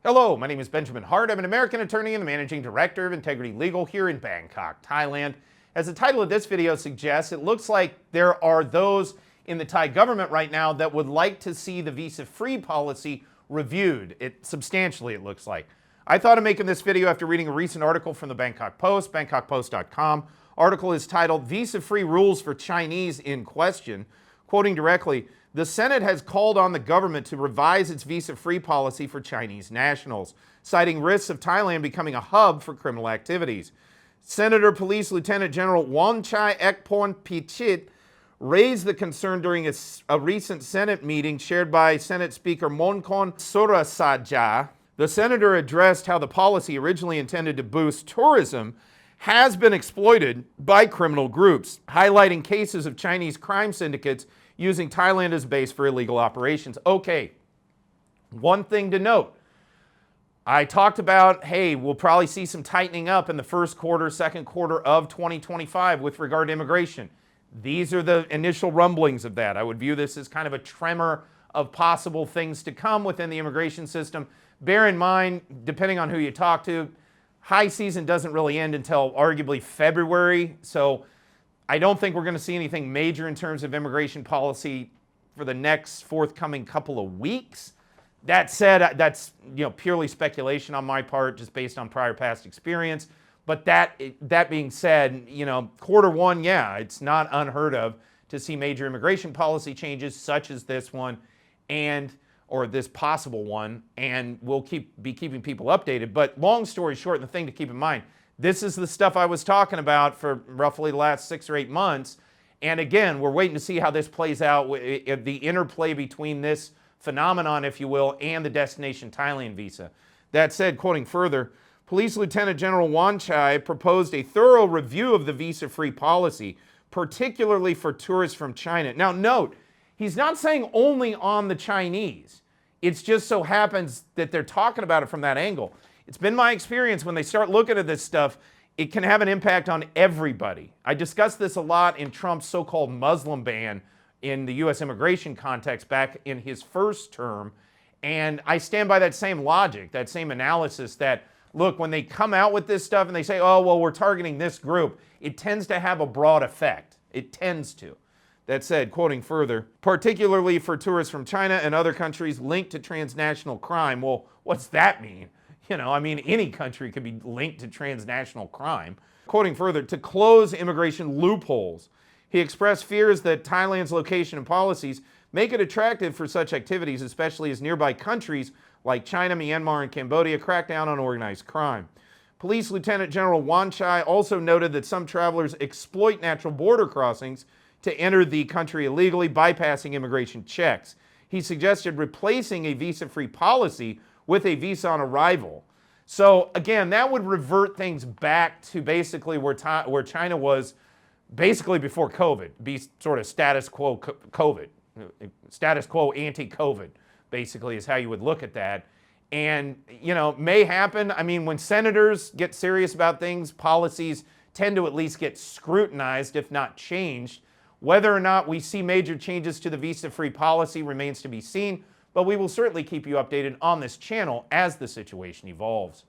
Hello, my name is Benjamin Hart. I'm an American attorney and the managing director of Integrity Legal here in Bangkok, Thailand. As the title of this video suggests, it looks like there are those in the Thai government right now that would like to see the visa-free policy reviewed. Substantially, it looks like. I thought of making this video after reading a recent article from the Bangkok Post, bangkokpost.com. Article is titled, "Visa-Free Rules for Chinese in Question." Quoting directly, "The Senate has called on the government to revise its visa-free policy for Chinese nationals, citing risks of Thailand becoming a hub for criminal activities. Senator Police Lieutenant General Wonchai Ekporn Pichit raised the concern during a recent Senate meeting chaired by Senate Speaker Monkon Surasaja. The senator addressed how the policy, originally intended to boost tourism, has been exploited by criminal groups, highlighting cases of Chinese crime syndicates using Thailand as a base for illegal operations." Okay, one thing to note. I talked about, hey, we'll probably see some tightening up in the first quarter, second quarter of 2025 with regard to immigration. These are the initial rumblings of that. I would view this as kind of a tremor of possible things to come within the immigration system. Bear in mind, depending on who you talk to, high season doesn't really end until arguably February, so I don't think we're going to see anything major in terms of immigration policy for the next forthcoming couple of weeks. That said, that's purely speculation on my part, just based on prior past experience. But that being said, quarter one, yeah, it's not unheard of to see major immigration policy changes such as this one, or this possible one, and we'll be keeping people updated. But long story short, the thing to keep in mind, this is the stuff I was talking about for roughly the last 6 or 8 months. And again, we're waiting to see how this plays out, the interplay between this phenomenon, if you will, and the destination Thailand visa. That said, quoting further, Police Lieutenant General Wonchai proposed a thorough review of the visa-free policy, particularly for tourists from China. Now note, he's not saying only on the Chinese. It just so happens that they're talking about it from that angle. It's been my experience when they start looking at this stuff, it can have an impact on everybody. I discussed this a lot in Trump's so-called Muslim ban in the U.S. immigration context back in his first term, and I stand by that same logic, that same analysis that, look, when they come out with this stuff and they say, oh, well, we're targeting this group, it tends to have a broad effect. It tends to. That said, quoting further, particularly for tourists from China and other countries linked to transnational crime. Well, what's that mean? Any country could be linked to transnational crime. Quoting further, to close immigration loopholes. He expressed fears that Thailand's location and policies make it attractive for such activities, especially as nearby countries like China, Myanmar, and Cambodia crack down on organized crime. Police Lieutenant General Wonchai also noted that some travelers exploit natural border crossings to enter the country illegally, bypassing immigration checks. He suggested replacing a visa-free policy with a visa on arrival. So again, that would revert things back to basically where China was basically before COVID, be sort of status quo COVID, status quo anti-COVID, basically is how you would look at that. And, may happen. When senators get serious about things, policies tend to at least get scrutinized, if not changed. Whether or not we see major changes to the visa-free policy remains to be seen, but we will certainly keep you updated on this channel as the situation evolves.